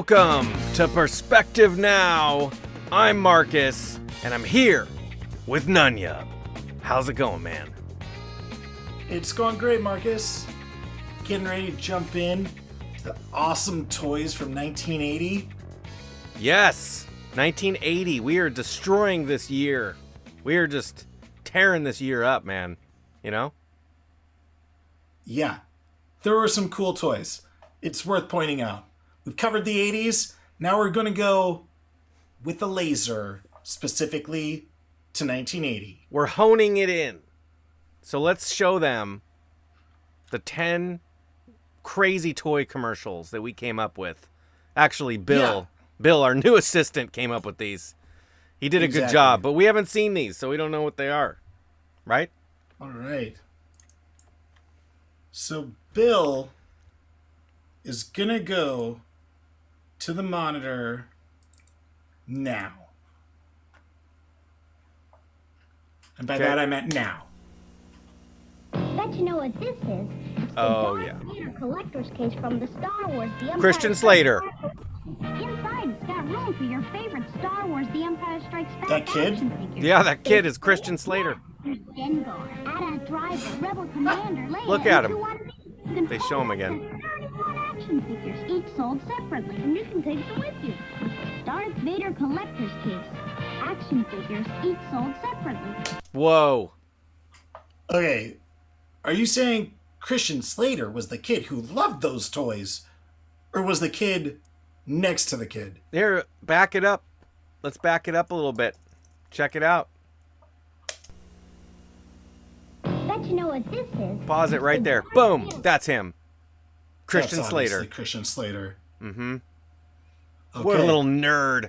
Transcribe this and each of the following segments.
Welcome to Perspective Now. I'm Marcus, and I'm here with Nunya. How's it going, man? It's going great, Marcus. Getting ready to jump in to the awesome toys from 1980. Yes, 1980. We are destroying this year. We are just tearing this year up, man. You know? Yeah, there were some cool toys. It's worth pointing out. We've covered the 80s. Now we're going to go with a laser, specifically to 1980. We're honing it in. So let's show them the 10 crazy toy commercials that we came up with. Actually, Bill, our new assistant, came up with these. He did a good job, but we haven't seen these, so we don't know what they are. Right? All right. So Bill is going to go to the monitor now. And by that I meant now. Bet you know what this is. It's the Darth Vader collector's case from the Star Wars The Empire Christian Slater. Inside, it's got room for your favorite Star Wars The Empire Strikes Back That kid? action figures. Yeah, that kid is Christian Slater. Dengar, AT-AT Driver, Rebel Commander, Leia, Look at him. You can They show him again. 31 action figures, each sold separately, and you can take them with you. Darth Vader collector's case. Action figures, each sold separately. Whoa. Okay, are you saying Christian Slater was the kid who loved those toys? Or was the kid next to the kid? Here, back it up. Let's back it up a little bit. Check it out. Bet you know what this is. Pause it right there. Boom. That's him. Christian That's Slater. obviously Christian Slater. Mm-hmm. Okay. What a little nerd.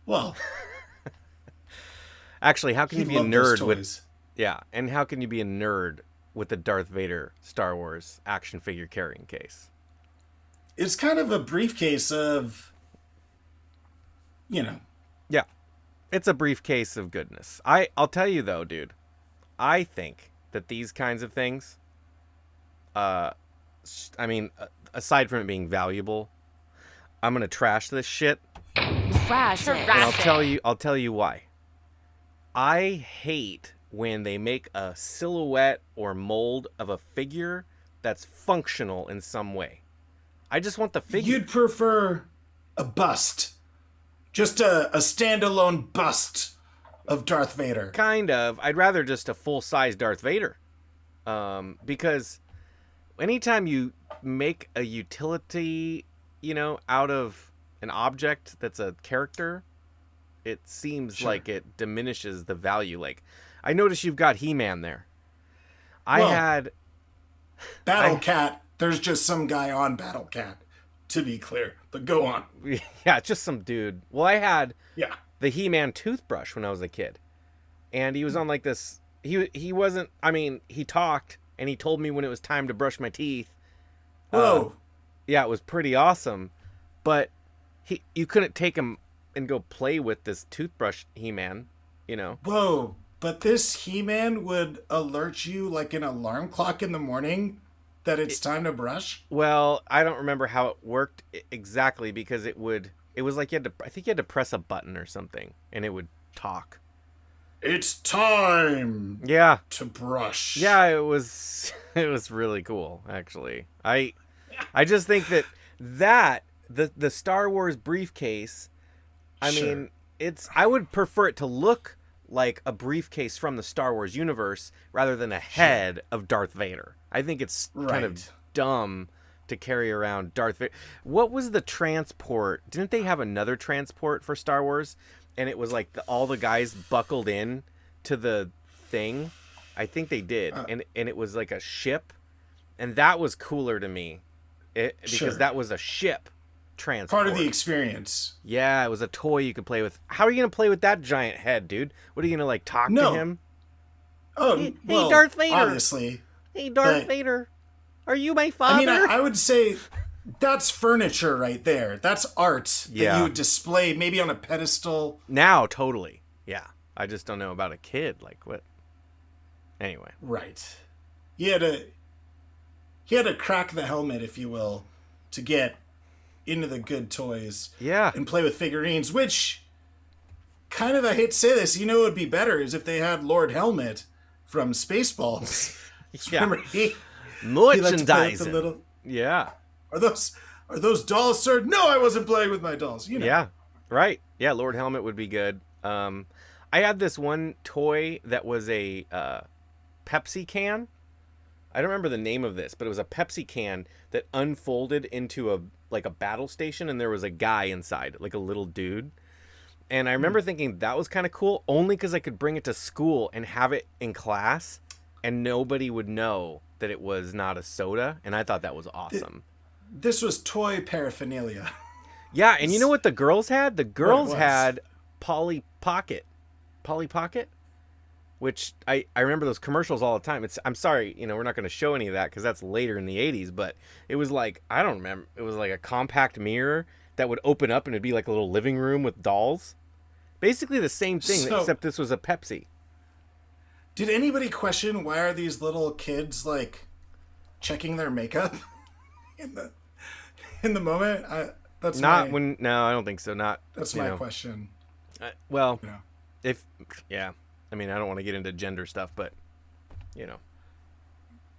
Well, Actually, how can he you be a loved those nerd with... toys. Yeah, and how can you be a nerd with the Darth Vader Star Wars action figure carrying case? It's kind of a briefcase of, you know. Yeah. It's a briefcase of goodness. I'll tell you though, dude. I think that these kinds of things, aside from it being valuable, I'm gonna trash this shit. Trash it. And I'll tell you why. I hate when they make a silhouette or mold of a figure that's functional in some way. I just want the figure. You'd prefer a bust. Just a standalone bust of Darth Vader. Kind of. I'd rather just a full-size Darth Vader. Because anytime you make a utility, out of an object that's a character, it seems like it diminishes the value. Like, I notice you've got He-Man there. Battle Cat, there's just some guy on Battle Cat, to be clear. But go on. Yeah, just some dude. Well, I had the He-Man toothbrush when I was a kid. And he was on like this... He wasn't... I mean, he talked, and he told me when it was time to brush my teeth. Whoa. Yeah, it was pretty awesome. But you couldn't take him and go play with this toothbrush He-Man, Whoa. But this He-Man would alert you like an alarm clock in the morning that it's time to brush? Well, I don't remember how it worked exactly because it was like I think you had to press a button or something and it would talk. It's time. Yeah. To brush. Yeah, it was really cool, actually. I just think that the Star Wars briefcase, I mean, I would prefer it to look like a briefcase from the Star Wars universe rather than a head of Darth Vader. I think it's kind of dumb to carry around Darth Vader. What was the transport? Didn't they have another transport for Star Wars? And it was like all the guys buckled in to the thing. I think they did. And it was like a ship. And that was cooler to me. Because that was a ship transport. Part of the experience. Yeah, it was a toy you could play with. How are you going to play with that giant head, dude? What are you going to like talk to him? Oh, hey, well, Darth Vader. Obviously. Hey, Darth Vader. Are you my father? I mean, I would say that's furniture right there. That's art that you would display maybe on a pedestal. Now, totally. Yeah. I just don't know about a kid. Like, what? Anyway. Right. He had to crack the helmet, if you will, to get into the good toys. Yeah. And play with figurines, which kind of, I hate to say this, you know what would be better is if they had Lord Helmet from Spaceballs. Yeah. Remember, he Merchandising. little, Yeah. are those dolls, sir? No, I wasn't playing with my dolls. You know. Yeah. Right. Yeah, Lord Helmet would be good. I had this one toy that was a Pepsi can. I don't remember the name of this, but it was a Pepsi can that unfolded into a battle station, and there was a guy inside, like a little dude. And I remember thinking that was kind of cool, only because I could bring it to school and have it in class, and nobody would know that it was not a soda. And I thought that was awesome. This was toy paraphernalia. Yeah, and you know what the girls had? The girls was? had Polly Pocket, which I remember those commercials all the time. I'm sorry, we're not going to show any of that because that's later in the 80s, but it was like, I don't remember, it was like a compact mirror that would open up and it'd be like a little living room with dolls. Basically the same thing, except this was a Pepsi. Did anybody question why are these little kids like checking their makeup in the moment? That's not when. No, I don't think so. Not. That's my question. Well, Yeah. I mean, I don't want to get into gender stuff, but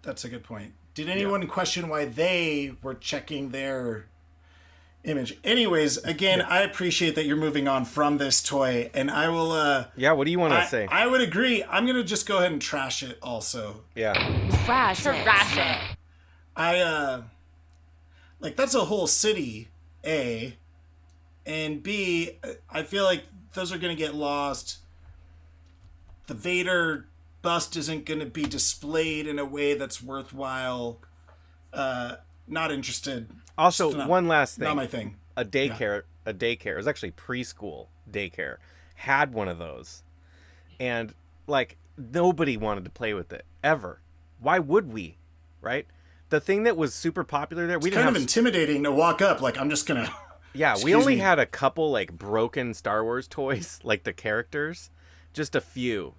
That's a good point. Did anyone question why they were checking their image? Anyways, again, I appreciate that you're moving on from this toy, and I will. Yeah. What do you want to say? I would agree. I'm gonna just go ahead and trash it. Also. Yeah. Trash it. Like that's a whole city. A, and B, I feel like those are going to get lost. The Vader bust isn't going to be displayed in a way that's worthwhile. Not interested. Also, one last thing. Not my thing. A daycare. It was actually preschool daycare. Had one of those, and like nobody wanted to play with it ever. Why would we? Right? The thing that was super popular there, we didn't have intimidating to walk up. Like I'm just gonna. Yeah, we only had a couple like broken Star Wars toys, like the characters, just a few,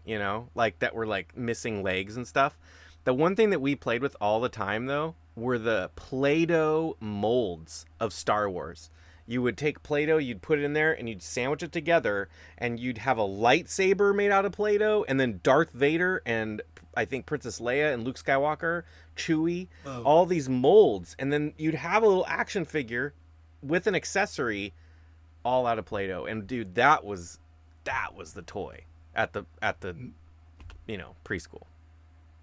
like that were like missing legs and stuff. The one thing that we played with all the time though were the Play-Doh molds of Star Wars. You would take Play-Doh, you'd put it in there, and you'd sandwich it together, and you'd have a lightsaber made out of Play-Doh, and then Darth Vader and I think Princess Leia and Luke Skywalker, Chewie, all these molds, and then you'd have a little action figure with an accessory, all out of Play-Doh. And dude, that was the toy at the preschool.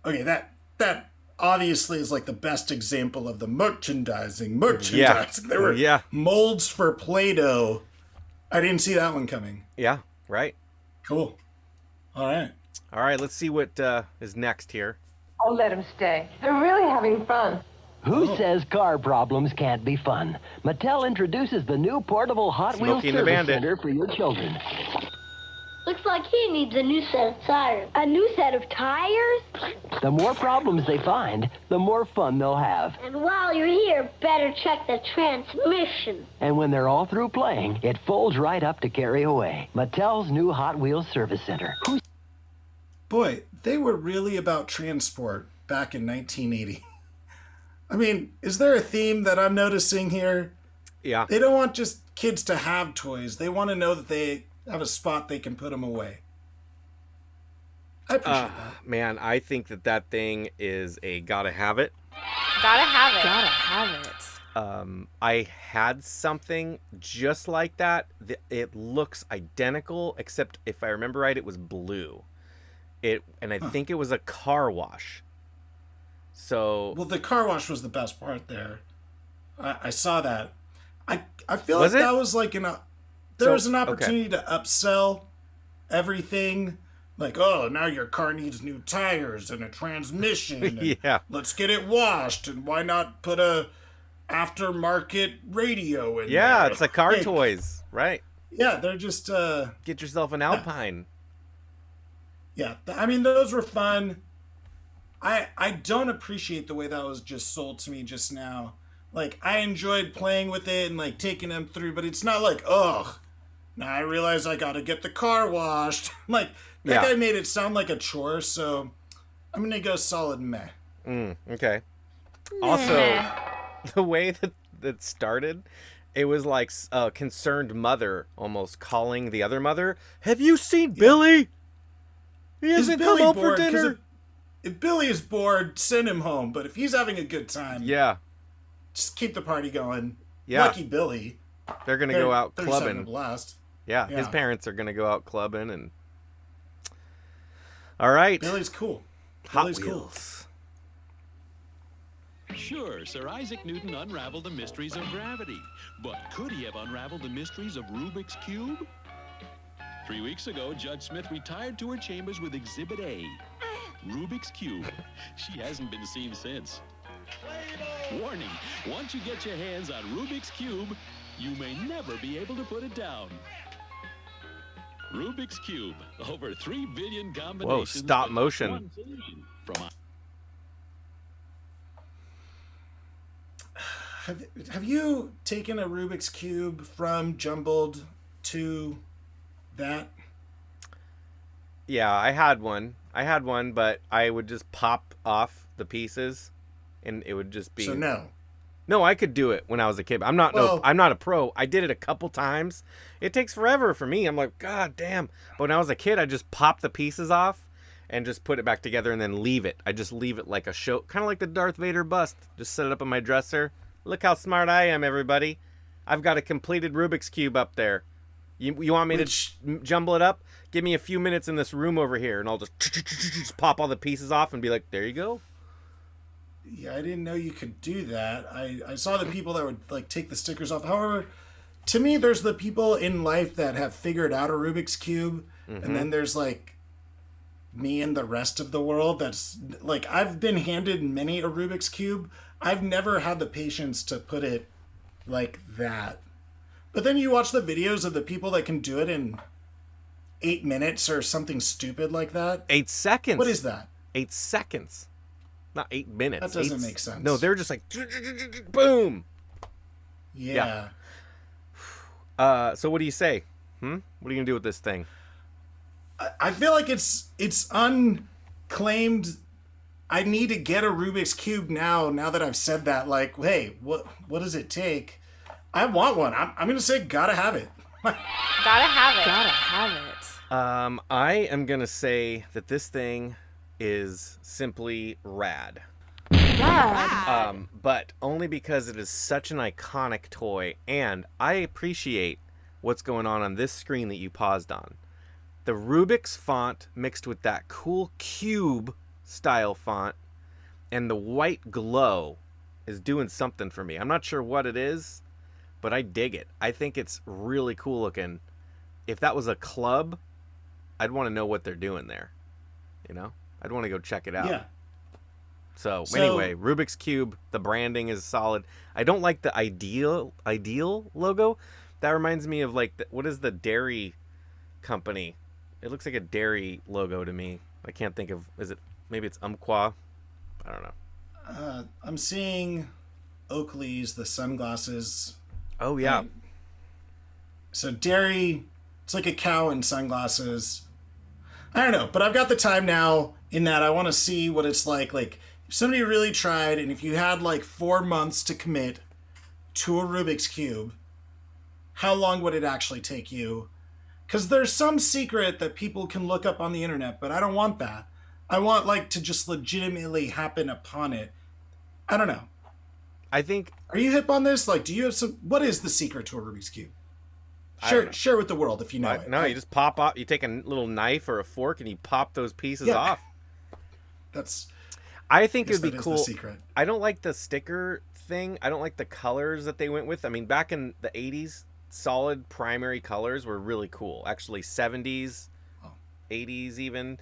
Okay, that obviously is like the best example of the merchandising. Yeah. There were molds for Play-Doh. I didn't see that one coming. Yeah, right. Cool. All right, let's see what is next here. I'll let them stay. They're really having fun. Who says car problems can't be fun? Mattel introduces the new portable Hot Wheels Smokey and the service Bandit. center for your children. Looks like he needs a new set of tires. A new set of tires? The more problems they find, the more fun they'll have. And while you're here, better check the transmission. And when they're all through playing, it folds right up to carry away. Mattel's new Hot Wheels service center. Boy, they were really about transport back in 1980. I mean, is there a theme that I'm noticing here? Yeah. They don't want just kids to have toys. They want to know that they have a spot they can put them away. I appreciate that. Man, I think that thing is a gotta have it. Gotta have it. I had something just like that. It looks identical, except if I remember right, it was blue. And I think it was a car wash. So well, the car wash was the best part there. I saw that. I feel Was like it? that was like there was an opportunity to upsell everything. Like, oh, now your car needs new tires and a transmission. And Yeah. let's get it washed. And why not put a aftermarket radio in yeah, there? it's like car Like, toys, right? Yeah, they're just Get yourself an Alpine. yeah. I mean, those were fun. I don't appreciate the way that was just sold to me just now. Like, I enjoyed playing with it and like taking them through, but it's not like, ugh, now I realize I gotta get the car washed. Like, that guy made it sound like a chore, so I'm gonna go solid meh. Okay. Also, the way that started, It was like a concerned mother almost calling the other mother. Have you seen Billy? He hasn't come home for dinner. If Billy is bored, send him home. But if he's having a good time, just keep the party going. Yeah. Lucky Billy. They're going to go out clubbing. Blast. Yeah, his parents are going to go out clubbing. And all right. Billy's cool. Hot Wheels. Sure, Sir Isaac Newton unraveled the mysteries of gravity. But could he have unraveled the mysteries of Rubik's Cube? 3 weeks ago, Judge Smith retired to her chambers with Exhibit A, Rubik's Cube. She hasn't been seen since. Warning, once you get your hands on Rubik's Cube, you may never be able to put it down. Rubik's Cube, over 3 billion combinations. Whoa, stop motion. Have you taken a Rubik's Cube from jumbled to that? Yeah, I had one, but I would just pop off the pieces, and it would just be. So no. No, I could do it when I was a kid. I'm not a pro. I did it a couple times. It takes forever for me. I'm like, God damn. But when I was a kid, I just pop the pieces off and just put it back together and then leave it. I just leave it like a show, kind of like the Darth Vader bust. Just set it up on my dresser. Look how smart I am, everybody. I've got a completed Rubik's Cube up there. You want me to jumble it up? Give me a few minutes in this room over here, and I'll just pop all the pieces off and be like, there you go. Yeah, I didn't know you could do that. I saw the people that would like take the stickers off. However, to me, there's the people in life that have figured out a Rubik's Cube, and then there's like me and the rest of the world. That's like, I've been handed many a Rubik's Cube. I've never had the patience to put it like that. But then you watch the videos of the people that can do it in 8 minutes or something stupid like that. 8 seconds. What is that? 8 seconds. Not 8 minutes. That doesn't make sense. No, they're just like boom. Yeah. So what do you say? What are you gonna do with this thing? I feel like it's unclaimed. I need to get a Rubik's Cube now that I've said that. Like, hey, what does it take? I want one. I'm gonna say gotta have it. Gotta have it. Gotta have it. I am gonna say that this thing is simply rad. Yeah. But only because it is such an iconic toy, and I appreciate what's going on this screen that you paused on. The Rubik's font mixed with that cool cube style font and the white glow is doing something for me. I'm not sure what it is, but I dig it. I think it's really cool looking. If that was a club, I'd want to know what they're doing there. You know? I'd want to go check it out. Yeah. So anyway, Rubik's Cube, the branding is solid. I don't like the ideal logo. That reminds me of like, what is the dairy company? It looks like a dairy logo to me. I can't think of, maybe it's Umpqua? I don't know. I'm seeing Oakley's, the sunglasses. Oh, yeah. So dairy, it's like a cow in sunglasses. I don't know, but I've got the time now in that I want to see what it's like. Like, if somebody really tried, and if you had like 4 months to commit to a Rubik's Cube, how long would it actually take you? Because there's some secret that people can look up on the internet, but I don't want that. I want like to just legitimately happen upon it. I don't know. I think. Are you hip on this? Like, do you have some? What is the secret to a Rubik's Cube? Share with the world if you know it. No, you just pop off. You take a little knife or a fork and you pop those pieces off. I think it'd be cool. The secret. I don't like the sticker thing. I don't like the colors that they went with. I mean, back in the 80s, solid primary colors were really cool. Actually, 70s, 80s even.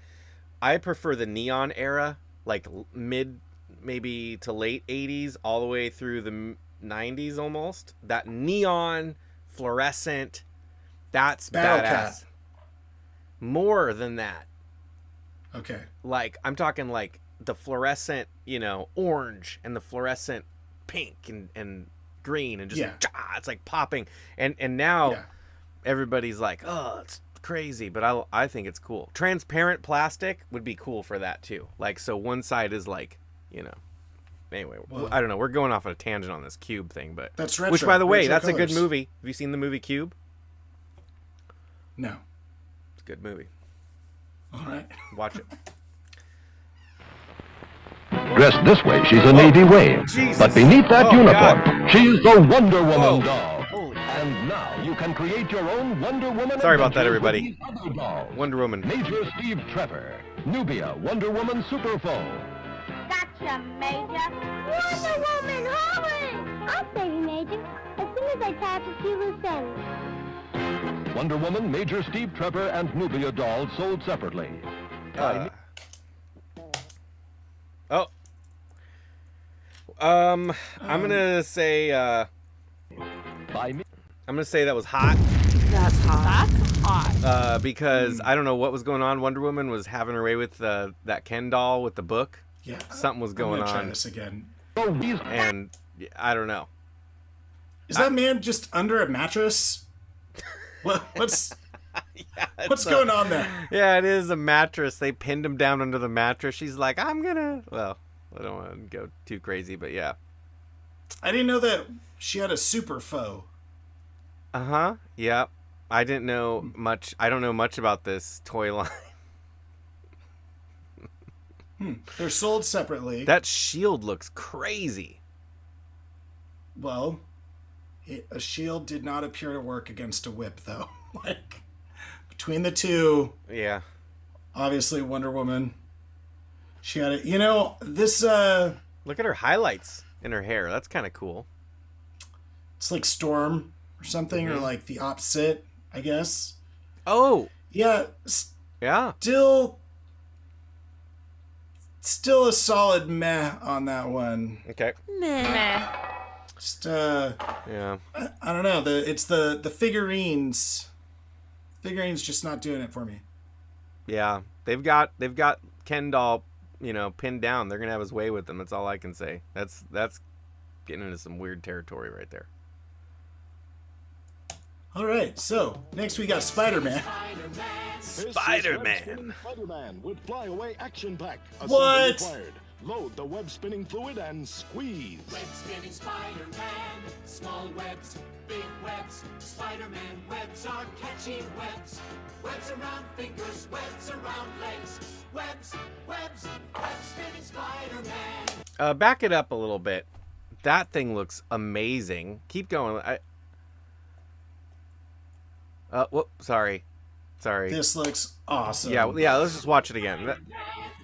I prefer the neon era, like mid, maybe to late 80s, all the way through the 90s almost. That neon, fluorescent, that's Battle badass. Cat. More than that. Okay. Like, I'm talking like the fluorescent, orange and the fluorescent pink and green and just, it's like popping. And now everybody's like, oh, it's crazy, but I think it's cool. Transparent plastic would be cool for that too. Like, so one side is like, Anyway, Well, I don't know. We're going off on a tangent on this Cube thing, but that's retro. which, by the way, retro that's a good colors. movie. Have you seen the movie Cube? No. It's a good movie. All right. Watch it. Dressed this way, she's a Navy wave. Jesus. But beneath that Oh, uniform, God. she's the Wonder Woman Whoa. doll. Holy. And now you can create your own Wonder Woman. Sorry about that, adventures with everybody. these other dolls. Wonder Woman. Major Steve Trevor, Nubia, Wonder Woman Super Foe. Gotcha, Major. Wonder Woman, hurry! I'll save you, Major, as soon as I tie up a few loose ends. Wonder Woman, Major Steve Trevor, and Nubia dolls sold separately. Oh. I'm gonna say. By me. I'm gonna say that was hot. That's hot. Because I don't know what was going on. Wonder Woman was having her way with that Ken doll with the book. Yeah. Something was going I'm gonna try on, this again. Oh, these and I don't know. Is that man just under a mattress? What's going on there? Yeah, it is a mattress. They pinned him down under the mattress. She's like, I'm gonna. Well, I don't want to go too crazy, but yeah. I didn't know that she had a super foe. Uh-huh. Yep. I didn't know much. I don't know much about this toy line. They're sold separately. That shield looks crazy. Well, a shield did not appear to work against a whip, though. Like, between the two, Yeah. obviously Wonder Woman, she had it. You know, this, Look at her highlights in her hair. That's kind of cool. it's like Storm or something, or like the opposite, I guess. Oh, Yeah, yeah. still a solid meh on that one. Okay. Meh. Just, Yeah. I don't know. It's the figurines. Figurines just not doing it for me. Yeah. They've got Ken doll, pinned down. They're gonna have his way with them. That's all I can say. That's getting into some weird territory right there. All right, so next we got SpiderMan. SpiderMan. SpiderMan with flyaway action pack. What? Required. Load the web spinning fluid and squeeze. Web spinning Spider-Man, small webs, big webs. Spider-Man webs are catchy webs. Webs around fingers, webs around legs. Webs, webs, web spinning Spider-Man. Back it up a little bit. That thing looks amazing. Keep going. Whoop, sorry. This looks awesome. Yeah, let's just watch it again.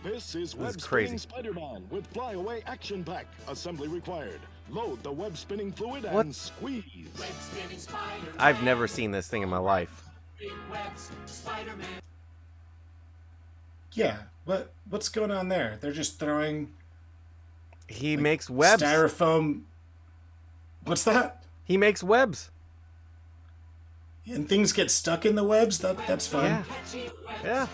This is web crazy. spinning Spider-Man with flyaway action pack. Assembly required. Load the web spinning fluid What? and squeeze. Web spinning Spider-Man. I've never seen this thing in my life. Big webs, Spider-Man. Yeah, what's going on there? They're just throwing He makes webs. styrofoam. What's that? He makes webs. And things get stuck in the webs? That's fun. Yeah. Yeah.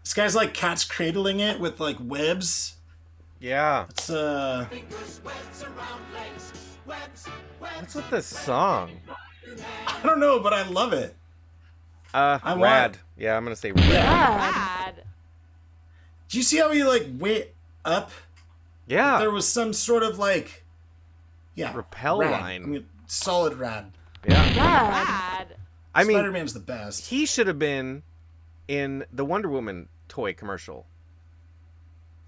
This guy's like cat's cradling it with like webs. Yeah. It's Fingers, webs around legs. Webs, webs. What's with this song? I don't know, but I love it. Rad. want- Yeah, I'm gonna say rad. Bad. Do you see how he like went up? Yeah. There was some sort of like, Rappel rad. line. I mean, solid rad. Yeah. Bad. I mean, Spider-Man's the best. he should have been in the Wonder Woman toy commercial.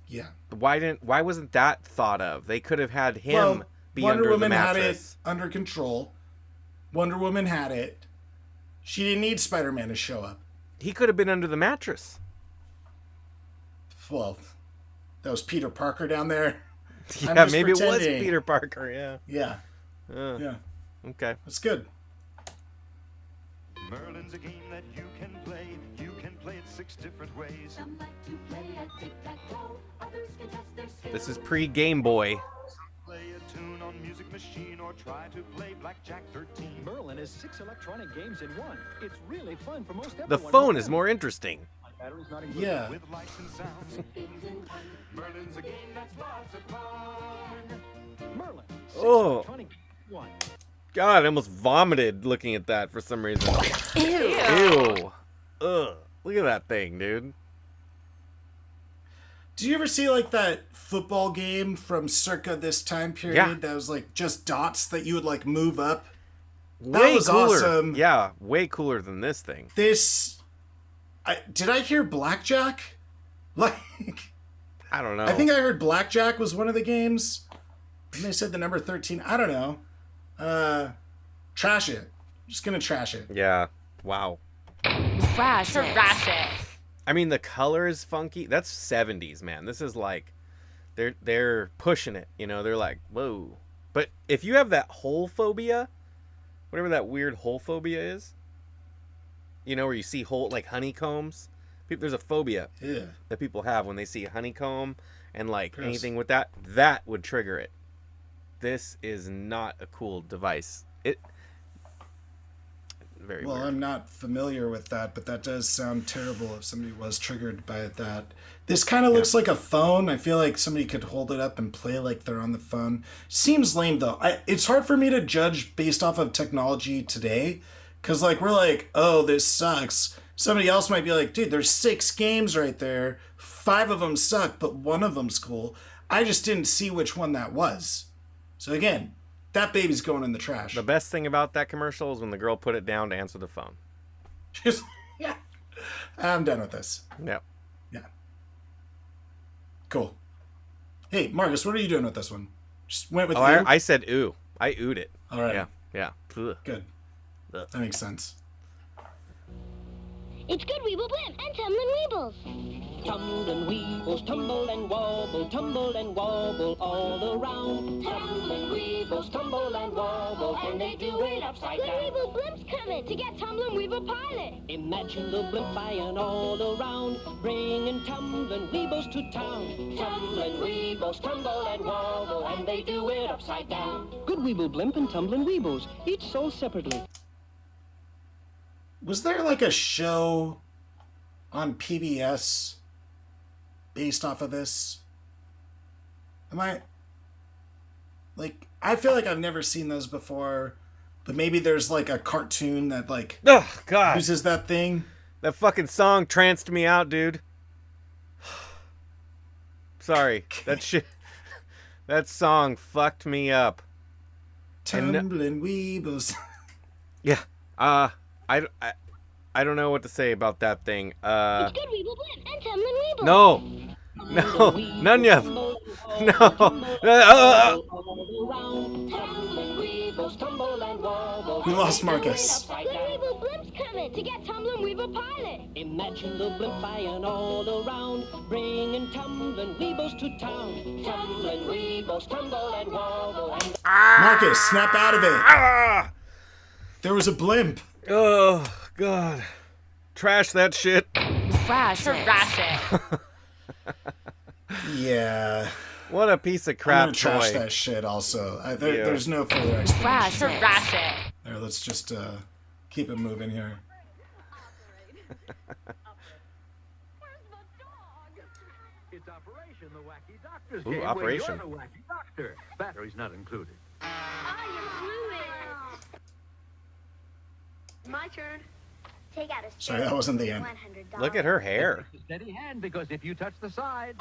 Yeah. Why wasn't that thought of? They could have had him Well, be Wonder under Woman the had it mattress. under control. Wonder Woman had it. She didn't need Spider-Man to show up. He could have been under the mattress. Well, that was Peter Parker down there. I'm Yeah, just maybe it was pretending. Peter Parker. Yeah. Yeah. Uh, Yeah. Okay. That's good. Merlin's a game that you can play. You can play it 6 different ways. Some like to play at tic-tac-toe. Others can test their skill. This is pre-Game Boy. Play a tune on Music Machine or try to play Blackjack 13. Merlin is 6 electronic games in one. It's really fun for most everyone. The phone is more interesting. Batteries not included. Yeah. With lights and sounds. Merlin's a game that's lots of fun. Merlin. 6 Oh. electronic games in one. God, I almost vomited looking at that for some reason. Ew. Ew. Ugh. Look at that thing, dude. Do you ever see like that football game from circa this time period that was like just dots that you would like move up? That was cooler. awesome. Yeah, way cooler than this thing. Did I hear blackjack? Like, I don't know. I think I heard blackjack was one of the games. And they said the number 13. I don't know. Trash it. Just gonna trash it. Yeah. Wow. Trash it. I mean, the color is funky. That's 70s, man. This is like, they're pushing it. You know, they're like, whoa. But if you have that hole phobia, whatever that weird hole phobia is, you know, where you see hole like honeycombs. There's a phobia that people have when they see honeycomb and like anything with that would trigger it. This is not a cool device. Very well, weird. I'm not familiar with that, but that does sound terrible if somebody was triggered by that. This kind of looks like a phone. I feel like somebody could hold it up and play like they're on the phone. Seems lame, though. It's hard for me to judge based off of technology today, because like we're like, oh, this sucks. Somebody else might be like, dude, there's 6 games right there. 5 of them suck, but one of them's cool. I just didn't see which one that was. So again, that baby's going in the trash. The best thing about that commercial is when the girl put it down to answer the phone. Yeah. I'm done with this. Yep. Yeah. Cool. Hey, Marcus, what are you doing with this one? Just went with I said ooh. I oohed it. All right. Yeah. Ugh. Good. Ugh. That makes sense. It's good Weeble Blimp and Tumbling Weebles. Tumbling Weebles, tumble and wobble all around. Tumbling Weebles, tumble and wobble, and they do it upside down. The Weeble Blimp's coming to get Tumbling Weeble Pilot. Imagine the blimp flying all around, bringing tumbling Weebles to town. Tumbling Weebles, tumble and wobble, and they do it upside down. Good Weeble Blimp and Tumbling Weebles, each sold separately. Was there like a show on PBS based off of this? I feel like I've never seen those before, but maybe there's like a cartoon that like uses that thing. That fucking song tranced me out, dude. Sorry. That song fucked me up. Tumbling Weebles. Yeah. I don't know what to say about that thing. It's good Weeble Blimp and Tumbling Weebles. No, none of. We lost Marcus. Good Weeble Blimp's coming to get Tumbling Weeble Pilot. Imagine the blimp flying all around, bringing tumbling Weebles to town. Tumbling Weebles, tumble and wobble. Marcus, snap out of it. There was a blimp. Oh, God. Trash that shit. Trash it. Yeah. What a piece of crap I'm gonna trash toy. that shit also. There's no further explanation. Trash it. There, let's just keep it moving here. It's Operation the Wacky Doctor's Ooh, game. Operation. Where you're the Wacky Doctor. Batteries not included. My turn. Take out a Sorry, that wasn't the end. $100. Look at her hair. Steady hand, because if you touch the side...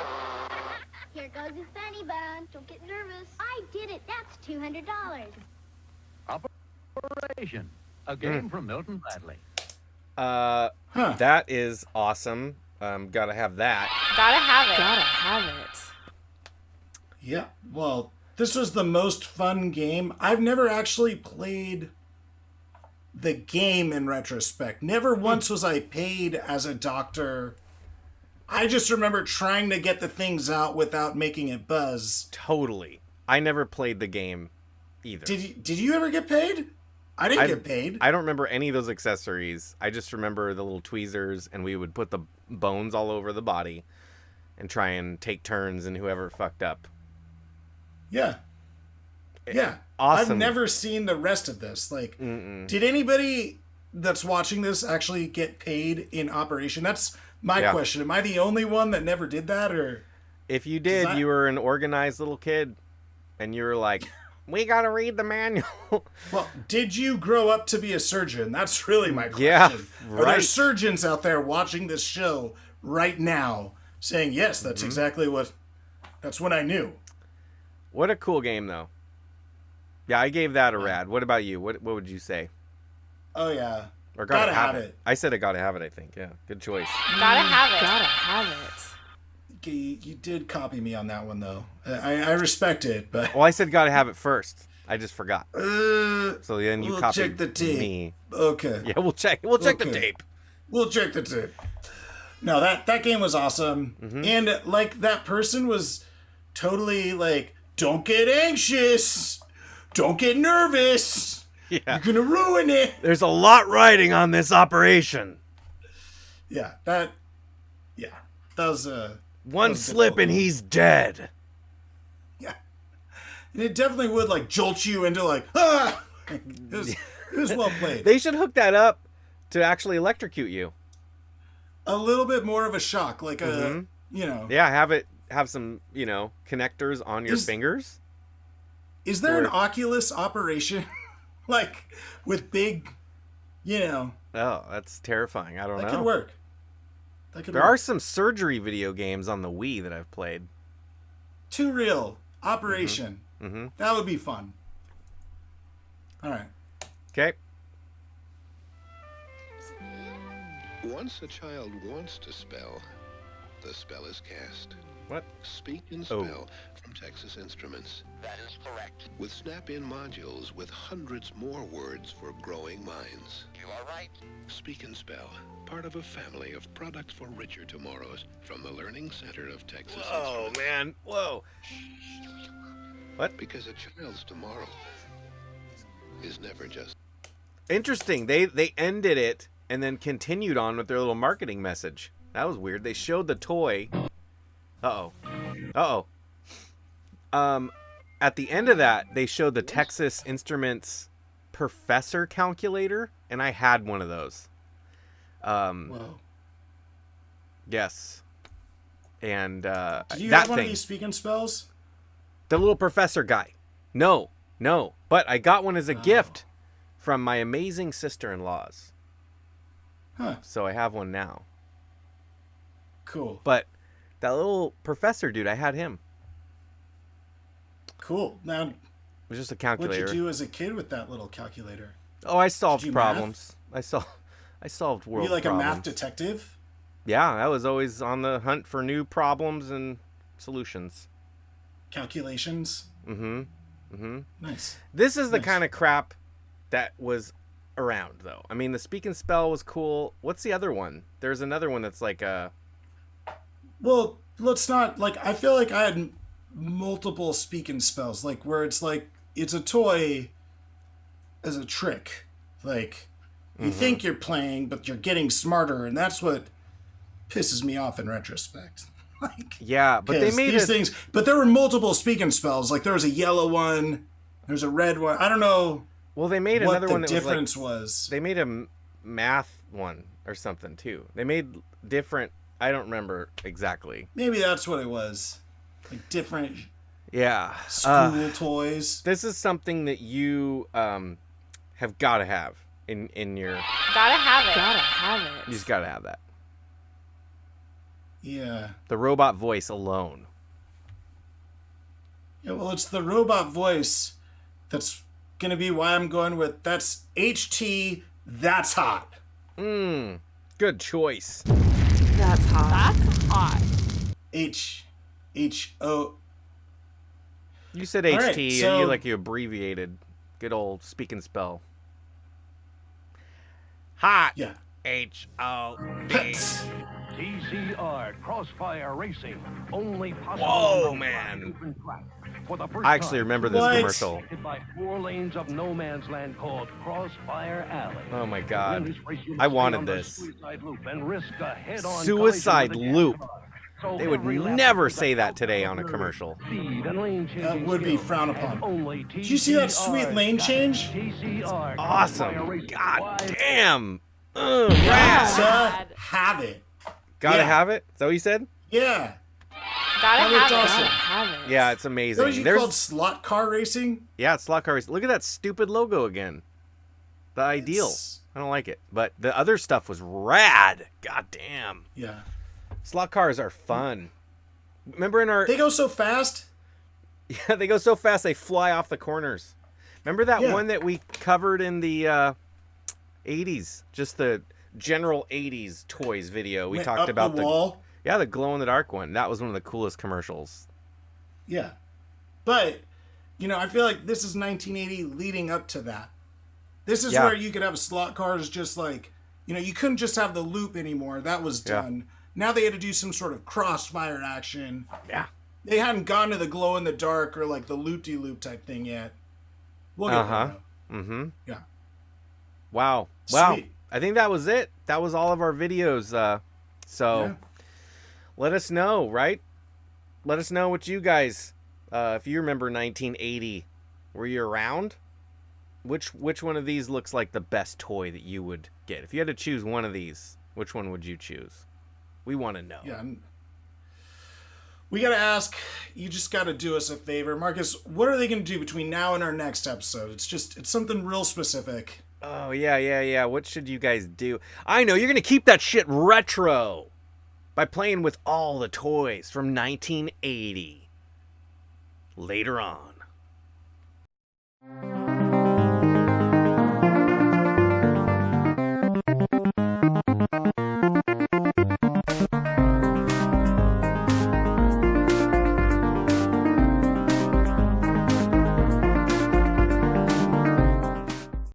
Here goes your funny bone. Don't get nervous. I did it. That's $200. Operation. A game from Milton Bradley. That is awesome. Gotta have that. Gotta have it. Yeah, well, this was the most fun game. I've never actually played the game in retrospect. Never once was I paid as a doctor. I just remember trying to get the things out without making it buzz. Totally. I never played the game either. Did you ever get paid? I didn't get paid. I don't remember any of those accessories. I just remember the little tweezers, and we would put the bones all over the body and try and take turns and whoever fucked up. Yeah. Yeah. Awesome. I've never seen the rest of this. Like, did anybody that's watching this actually get paid in Operation? That's my question. Am I the only one that never did that? Or if you did, you were an organized little kid, and you were like, we gotta read the manual. Well, did you grow up to be a surgeon? That's really my question. Yeah, Are there right. surgeons out there watching this show right now? saying, yes, that's exactly that's what I knew. What a cool game, though. Yeah, I gave that a rad. What about you? What would you say? Oh, yeah. Or gotta have it. I said I gotta have it, I think. Yeah, good choice. Gotta have it. Gotta have it. You did copy me on that one, though. I respect it, but... Well, I said gotta have it first. I just forgot. So then you copied check the tape. Me. Okay. Yeah, we'll check the tape. We'll check the tape. No, that game was awesome. And, like, that person was totally like, don't get anxious. Don't get nervous. Yeah. You're going to ruin it. There's a lot riding on this operation. Yeah, that was one slip and he's dead. Yeah. And it definitely would, like, jolt you into, like, ah! It was well played. They should hook that up to actually electrocute you. A little bit more of a shock, like a, Yeah, have some, connectors on your fingers. Is there an Oculus operation? Like, with big, Oh, that's terrifying. I don't know. That could work. There are some surgery video games on the Wii that I've played. Too Real. Operation. Mm-hmm. That would be fun. All right. Okay. Once a child wants to spell, the spell is cast. What? Speak and Spell from Texas Instruments. That is correct. With snap-in modules with hundreds more words for growing minds. You are right. Speak and Spell, part of a family of products for richer tomorrows from the Learning Center of Texas Instruments. Oh, man. Whoa. What? Because a child's tomorrow is never just... Interesting. They ended it and then continued on with their little marketing message. That was weird. They showed the toy... Uh-oh. At the end of that, they showed the Texas Instruments Professor Calculator, and I had one of those. Whoa. Yes. And Do you that have one thing, of these speaking spells? the little professor guy. No. But I got one as a gift from my amazing sister-in-laws. Huh. So I have one now. Cool. But that little professor dude, I had him. Cool. Now, it was just a calculator. What'd you do as a kid with that little calculator? Oh, I solved problems. I solved world problems. Were you like a math detective? Yeah, I was always on the hunt for new problems and solutions. Calculations? Nice. This is the kind of crap that was around, though. I mean, the Speak and Spell was cool. What's the other one? There's another one that's like a... Well, let's not, like, I feel like I had multiple speak and spells, like, where it's like, it's a toy as a trick. Like, you think you're playing, but you're getting smarter, and that's what pisses me off in retrospect. Like, yeah, but they made these things, but there were multiple speak and spells. Like, there was a yellow one, there's a red one. I don't know. Well, they made another one that difference was. They made a math one or something, too. They made different... I don't remember exactly. Maybe that's what it was. Like different school toys. This is something that you have got to have in your... Gotta have it. Gotta have it. You just got to have that. Yeah. The robot voice alone. Yeah, well, it's the robot voice that's going to be why I'm going with that's HT, that's hot. Good choice. That's hot. That's hot. H-O. You said HT, right, so... you abbreviated. Good old Speak and Spell. Hot. Yeah. H-O-T. TCR Crossfire Racing. Only possible. Whoa, man. I actually remember this commercial. By 4 lanes of no man's land called Crossfire Alley. Oh my God. I wanted this. Suicide Loop. They would never say that today on a commercial. That would be frowned upon. Did you see that sweet lane change? It's awesome. God damn. Gotta have it. Gotta have it? Is that what you said? Yeah. Gotta have it. Awesome. Gotta have it. Yeah, it's amazing. Is that what you called slot car racing? Yeah, it's slot car racing. Look at that stupid logo again. The Ideal. I don't like it. But the other stuff was rad. God damn. Yeah. Slot cars are fun. Remember in our... They go so fast. Yeah, they go so fast they fly off the corners. Remember that one that we covered in the 80s? Just the general 80s toys video. We talked about the wall. Yeah, the glow-in-the-dark one. That was one of the coolest commercials. Yeah. But, I feel like this is 1980 leading up to that. This is where you could have a slot cars just like, you couldn't just have the loop anymore. That was done. Now they had to do some sort of crossfire action. Yeah. They hadn't gone to the glow-in-the-dark or like the loop-de-loop type thing yet. We'll get there, though. Mm-hmm. Yeah. Wow. Sweet. I think that was it. That was all of our videos. Let us know, right? Let us know what you guys, if you remember 1980, were you around? Which one of these looks like the best toy that you would get? If you had to choose one of these, which one would you choose? We want to know. Yeah. We got to ask, you just got to do us a favor. Marcus, what are they going to do between now and our next episode? It's something real specific. Oh, yeah. What should you guys do? I know, you're going to keep that shit retro by playing with all the toys from 1980. Later on.